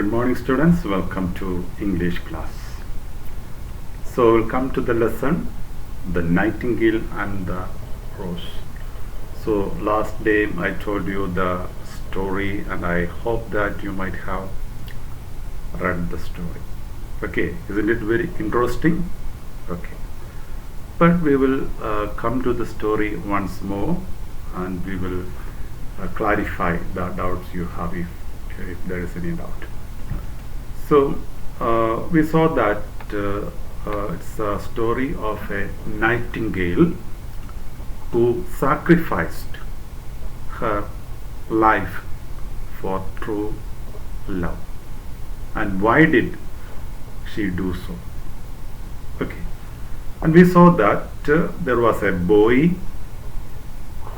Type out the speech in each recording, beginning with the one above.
Good morning, students. Welcome to English class. So we'll come to the lesson, the nightingale and the rose. So last day I told you the story and I hope that you might have read the story. Okay, isn't it very interesting? Okay. But we will come to the story once more and we will clarify the doubts you have if there is any doubt. So we saw that it's a story of a nightingale who sacrificed her life for true love. And why did she do so? Okay. And we saw that there was a boy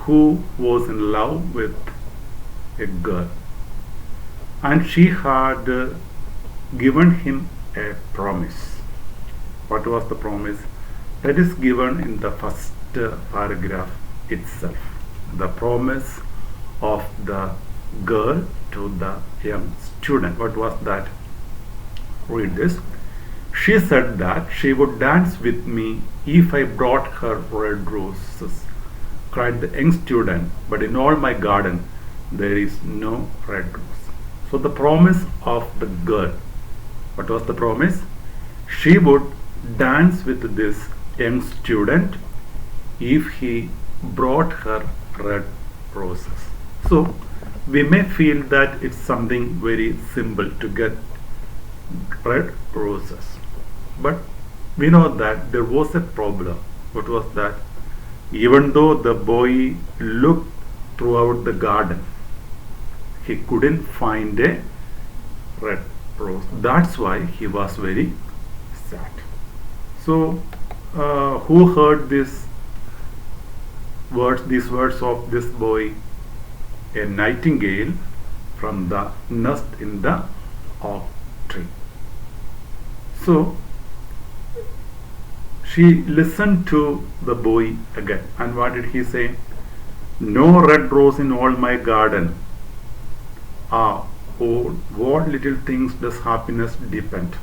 who was in love with a girl, and she had given him a promise. What was the promise? That is given in the first paragraph itself. The promise of the girl to the young student. What was that? Read this. She said that she would dance with me if I brought her red roses, cried the young student, but in all my garden there is no red rose. So the promise of the girl, what was the promise? She would dance with this young student if he brought her red roses. So we may feel that it's something very simple to get red roses, but we know that there was a problem. What was that? Even though the boy looked throughout the garden, he couldn't find a red rose. That's why he was very sad. So who heard these words of this boy? A nightingale from the nest in the oak tree. So she listened to the boy again, and what did he say? No red rose in all my garden. Ah, oh, what little things does happiness depend?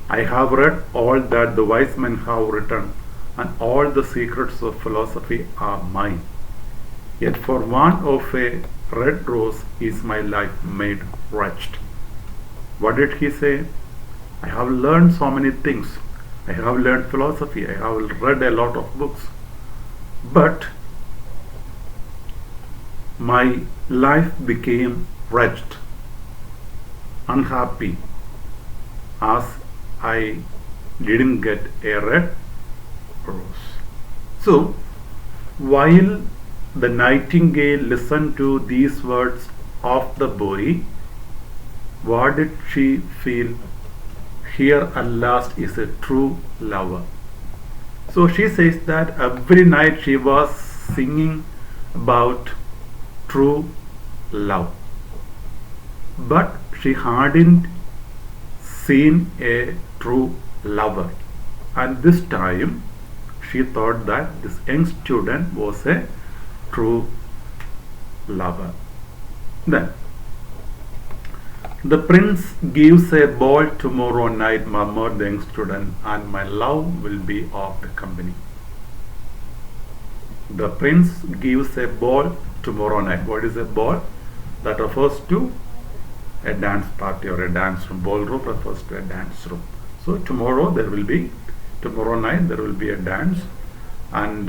I have read all that the wise men have written, and all the secrets of philosophy are mine. Yet for want of a red rose is my life made wretched. What did he say? I have learned so many things. I have learned philosophy. I have read a lot of books. But my life became wretched, unhappy, as I didn't get a red rose. So, while the nightingale listened to these words of the boy, what did she feel? Here at last is a true lover. So she says that every night she was singing about true love, but she hadn't seen a true lover, and this time she thought that this young student was a true lover. Then the prince gives a ball tomorrow night, murmured the young student, and my love will be of the company. The prince gives a ball tomorrow night. What is a ball? That refers to a dance party or a dance room. Ballroom refers to a dance room. So tomorrow night there will be a dance, and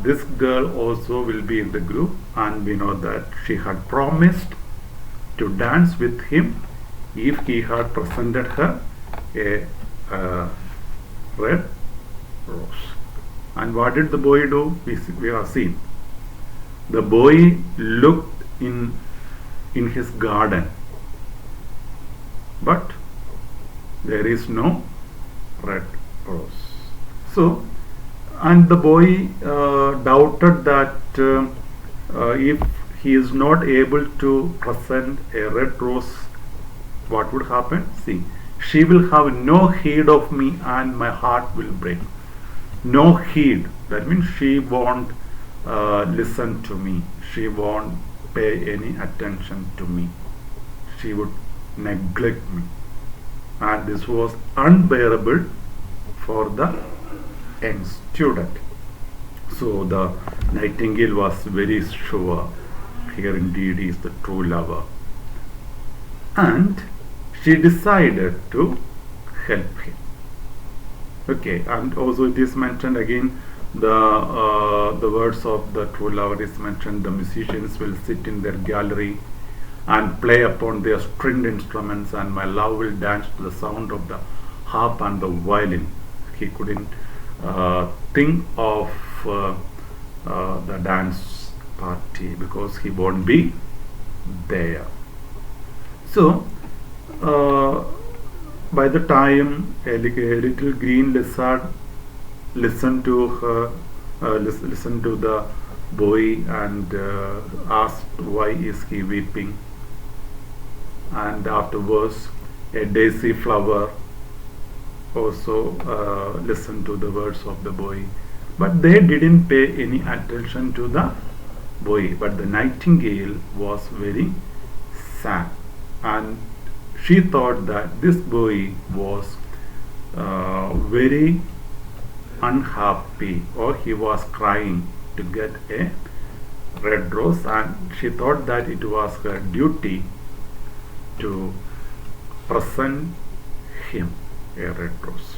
this girl also will be in the group, and we know that she had promised to dance with him if he had presented her a red rose. And what did the boy do? We have seen. The boy looked in his garden, but there is no red rose. So, and the boy doubted that if he is not able to present a red rose, what would happen? See, she will have no heed of me and my heart will break. No heed, that means she won't listen to me. She won't pay any attention to me. She would neglect me. And this was unbearable for the young student. So the nightingale was very sure here indeed is the true lover, and she decided to help him. Okay, and also it is mentioned again, the words of the true lover is mentioned. The musicians will sit in their gallery and play upon their stringed instruments, and my love will dance to the sound of the harp and the violin. He couldn't think of the dance party because he won't be there. So by the time a little green lizard listened to her, listened to the boy, and asked why is he weeping. And afterwards, a daisy flower also listened to the words of the boy, but they didn't pay any attention to the boy. But the nightingale was very sad, and she thought that this boy was very unhappy, or he was crying to get a red rose, and she thought that it was her duty to present him a red rose.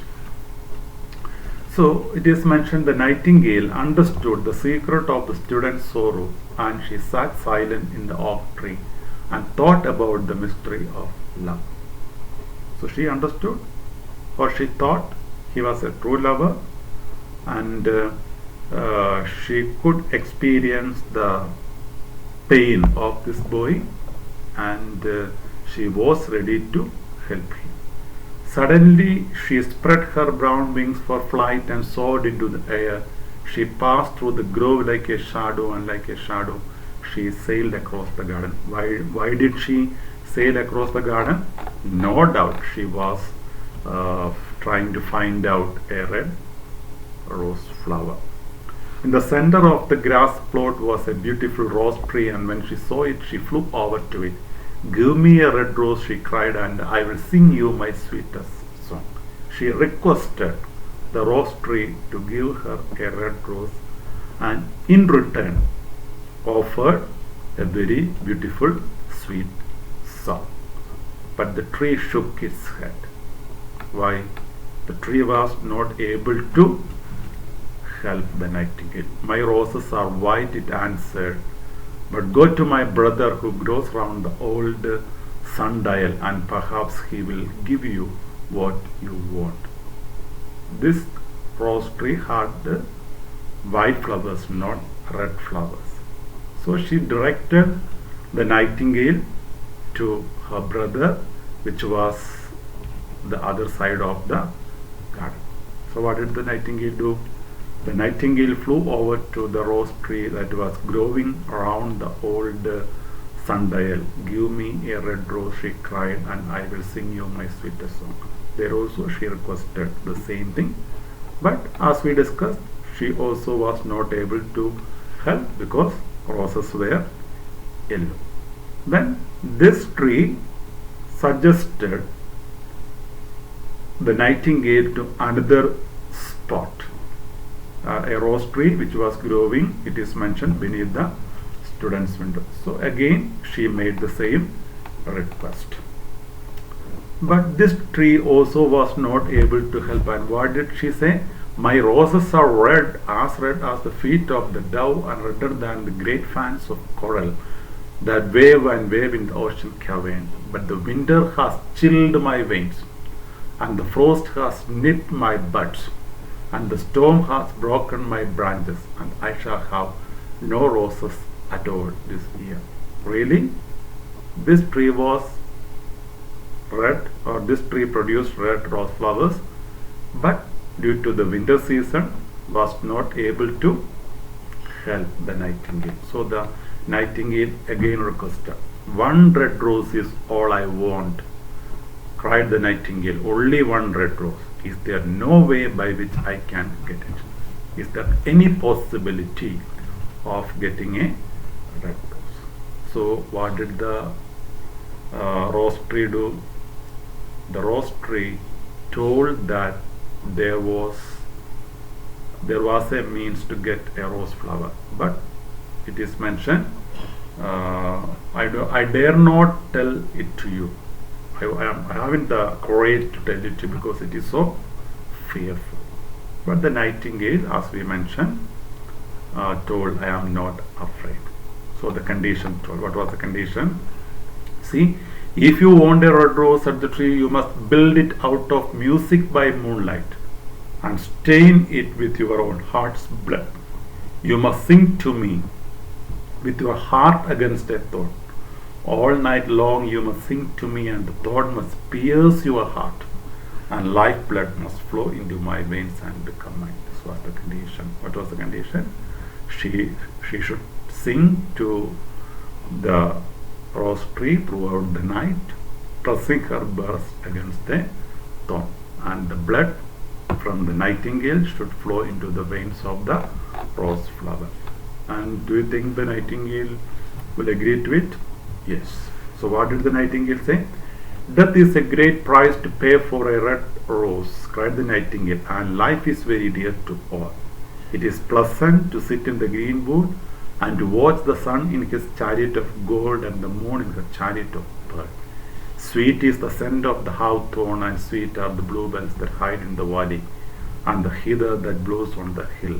So it is mentioned the nightingale understood the secret of the student's sorrow, and she sat silent in the oak tree and thought about the mystery of love. So she understood, or she thought he was a true lover, and she could experience the pain of this boy, and she was ready to help him. Suddenly she spread her brown wings for flight and soared into the air. She passed through the grove like a shadow, and like a shadow she sailed across the garden. Why did she sail across the garden? No doubt she was trying to find out a red rose flower. In the center of the grass plot was a beautiful rose tree, and when she saw it, she flew over to it. "Give me a red rose," she cried, "and I will sing you my sweetest song." She requested the rose tree to give her a red rose, and in return offered a very beautiful sweet song. But the tree shook its head. Why? The tree was not able to help the nightingale. "My roses are white," it answered, "but go to my brother who grows round the old sundial, and perhaps he will give you what you want." This rose tree had white flowers, not red flowers. So she directed the nightingale to her brother, which was the other side of the garden. So what did the nightingale do? The nightingale flew over to the rose tree that was growing around the old sundial. "Give me a red rose," she cried, "and I will sing you my sweetest song." There also she requested the same thing, but as we discussed, she also was not able to help because roses were yellow. Then this tree suggested the nightingale to another spot, a rose tree which was growing, it is mentioned, beneath the student's window. So again she made the same request. But this tree also was not able to help, and what did she say? "My roses are red as the feet of the dove, and redder than the great fans of coral that wave and wave in the ocean cavern. But the winter has chilled my veins, and the frost has nipped my buds, and the storm has broken my branches, and I shall have no roses at all this year." Really? This tree was red, or this tree produced red rose flowers, but due to the winter season was not able to help the nightingale. So the nightingale again requested, "One red rose is all I want," cried the nightingale. "Only one red rose. Is there no way by which I can get it? Is there any possibility of getting a red rose?" So what did the rose tree do? The rose tree told that there was a means to get a rose flower, but it is mentioned, I dare not tell it to you. I haven't the courage to tell it to you because it is so fearful. But the nightingale, as we mentioned, told, I am not afraid. So the condition told. What was the condition? See, if you want a red rose at the tree, you must build it out of music by moonlight and stain it with your own heart's blood. You must sing to me with your heart against a thorn. All night long you must sing to me, and the thorn must pierce your heart, and lifeblood must flow into my veins and become mine. This was the condition. What was the condition? She should sing to the rose tree throughout the night, pressing her breast against the thorn, and the blood from the nightingale should flow into the veins of the rose flower. And do you think the nightingale will agree to it? Yes. So what did the nightingale say? Death is a great price to pay for a red rose, cried the nightingale, and life is very dear to all. It is pleasant to sit in the green wood and to watch the sun in his chariot of gold and the moon in her chariot of pearl. Sweet is the scent of the hawthorn, and sweet are the bluebells that hide in the valley, and the heather that blows on the hill.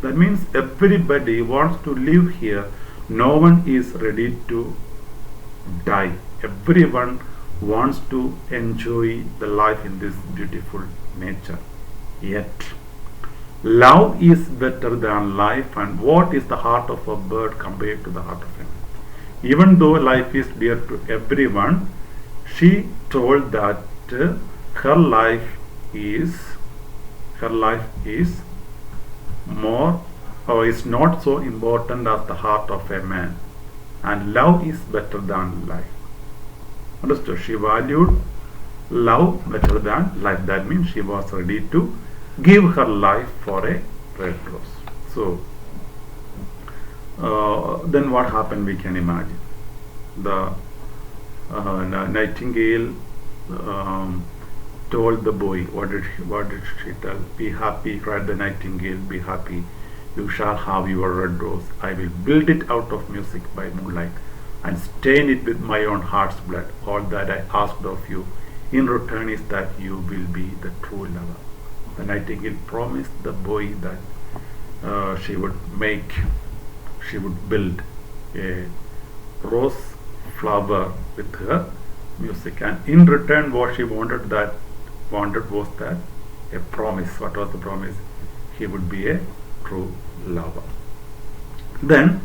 That means everybody wants to live here. No one is ready to die. Everyone wants to enjoy the life in this beautiful nature. Yet, love is better than life, and what is the heart of a bird compared to the heart of a man? Even though life is dear to everyone, she told that her life is more or is not so important as the heart of a man, and love is better than life. Understood? She valued love better than life. That means she was ready to give her life for a red rose. So then what happened, we can imagine. The nightingale told the boy, what did she tell? Be happy, cried the nightingale, be happy. You shall have your red rose. I will build it out of music by moonlight and stain it with my own heart's blood. All that I asked of you in return is that you will be the true lover. The nightingale promised the boy that she would build a rose flower with her music, and in return what she wanted was that a promise. What was the promise? He would be a true lover. Then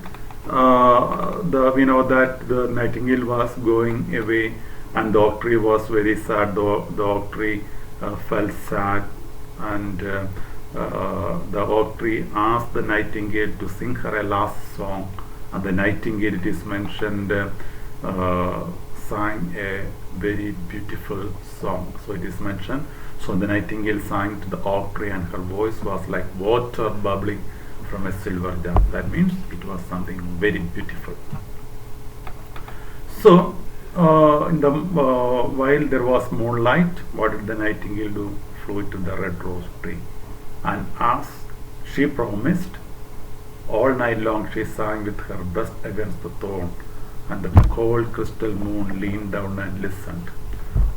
we know that the nightingale was going away, and the oak tree was very sad. The oak tree felt sad, and the oak tree asked the nightingale to sing her a last song, and the nightingale, it is mentioned, sang a very beautiful song. So it is mentioned, so the nightingale sang to the oak tree, and her voice was like water bubbling from a silver jar. That means it was something very beautiful. So while there was moonlight, what did the nightingale do? Flew to the red rose tree, and as she promised, all night long she sang with her breast against the thorn, and the cold crystal moon leaned down and listened.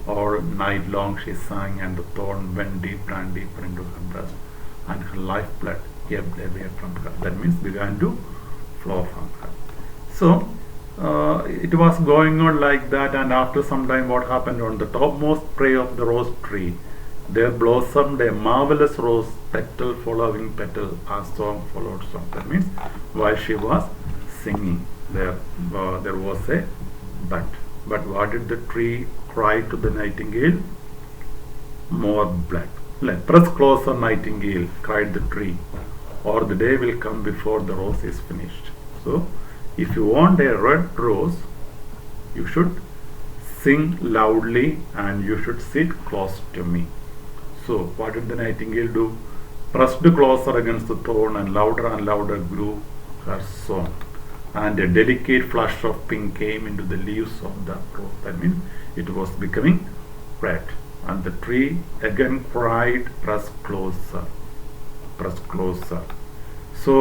All night long she sang, and the thorn went deeper and deeper into her breast, and her lifeblood ebbed away from her. That means began to flow from her. So it was going on like that, and after some time what happened? On the topmost spray of the rose tree there blossomed a marvelous rose, petal following petal, as song followed song. That means while she was singing, there was a bud. But what did the tree cry to the nightingale? More blood. Press closer, nightingale, cried the tree, or the day will come before the rose is finished. So if you want a red rose, you should sing loudly, and you should sit close to me. So what did the nightingale do? Pressed closer against the thorn, and louder grew her song. and a delicate flush of pink came into the leaves of the rose. That means it was becoming red. And the tree again cried, press closer, press closer. So,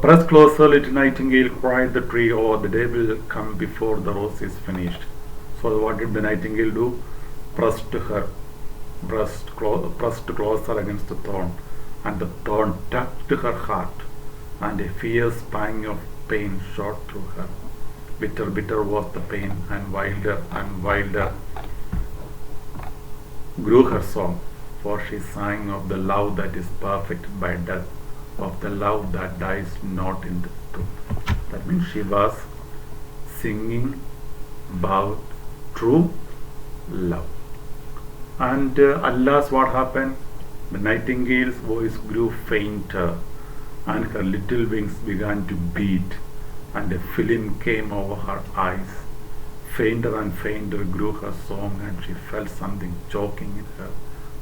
press closer, little nightingale, cried the tree, or the day will come before the rose is finished. So what did the nightingale do? Pressed closer against the thorn, and the thorn touched her heart, and a fierce pang of pain shot through her. Bitter, bitter was the pain, and wilder grew her song, for she sang of the love that is perfected by death, of the love that dies not in the truth. That means she was singing about true love. And alas, what happened? The nightingale's voice grew fainter, and her little wings began to beat, and a film came over her eyes. Fainter and fainter grew her song, and she felt something choking in her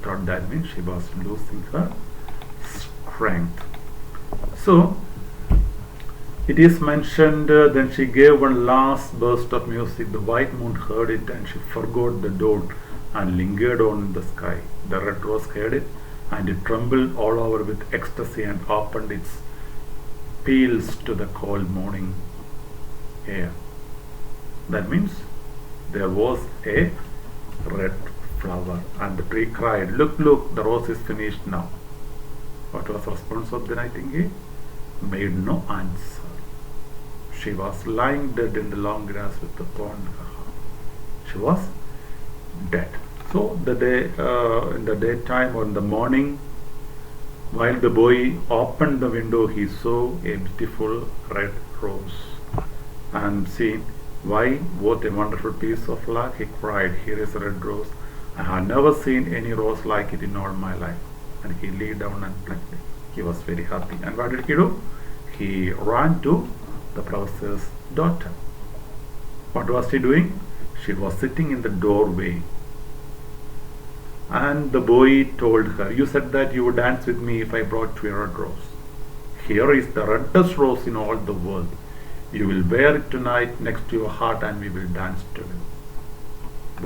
throat. That means she was losing her strength. So, it is mentioned, then she gave one last burst of music. The white moon heard it, and she forgot the dawn and lingered on in the sky. The red rose heard it, and it trembled all over with ecstasy and opened its peals to the cold morning air. That means there was a red flower, and the tree cried, "Look, look, the rose is finished now." What was the response of the nightingale? Made no answer. She was lying dead in the long grass with the thorn in her heart. She was dead. So the day, in the daytime or in the morning, while the boy opened the window, he saw a beautiful red rose. And see, why, what a wonderful piece of luck, he cried, "Here is a red rose. I have never seen any rose like it in all my life." And he lay down and plucked it. He was very happy. And what did he do? He ran to the professor's daughter. What was she doing? She was sitting in the doorway. And the boy told her, "You said that you would dance with me if I brought you a red rose. Here is the reddest rose in all the world. You will wear it tonight next to your heart, and we will dance together."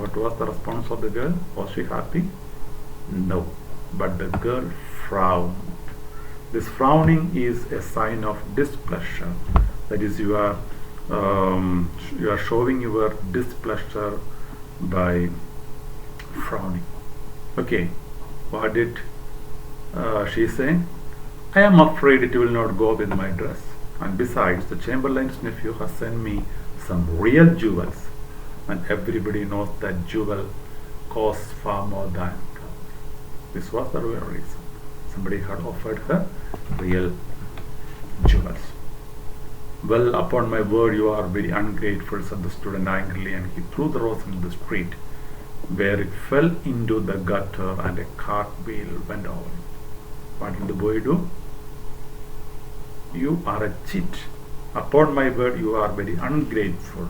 What was the response of the girl? Was she happy? No. But the girl frowned. This frowning is a sign of displeasure. That is, you are showing your displeasure by frowning. Okay, what did she say? "I am afraid it will not go with my dress. And besides, the Chamberlain's nephew has sent me some real jewels. And everybody knows that jewel costs far more than flowers." This was the real reason. Somebody had offered her real jewels. "Well, upon my word, you are very ungrateful," said the student angrily, and he threw the rose into the street, where it fell into the gutter, and a cartwheel went over it. What did the boy do? "You are a cheat. Upon my word, you are very ungrateful."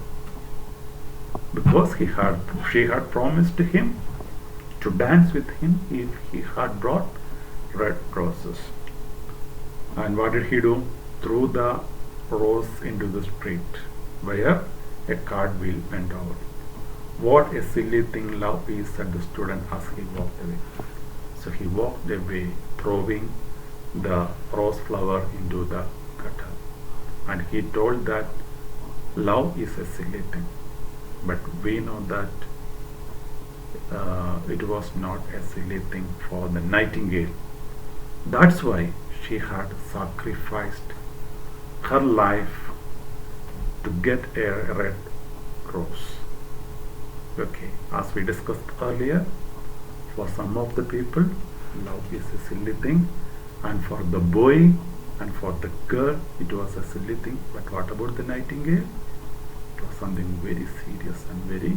Because she had promised him to dance with him if he had brought red roses. And what did he do? Threw the rose into the street, where a cartwheel went over it. "What a silly thing love is," said the student as he walked away. So he walked away, throwing the rose flower into the gutter. And he told that love is a silly thing. But we know that it was not a silly thing for the nightingale. That's why she had sacrificed her life to get a red rose. Okay, as we discussed earlier, for some of the people, love is a silly thing, and for the boy and for the girl, it was a silly thing. But what about the nightingale? It was something very serious and very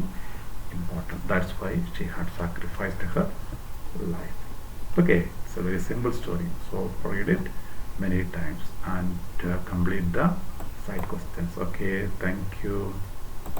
important. That's why she had sacrificed her life. Okay, it's a very simple story. So read it many times and complete the side questions. Okay, thank you.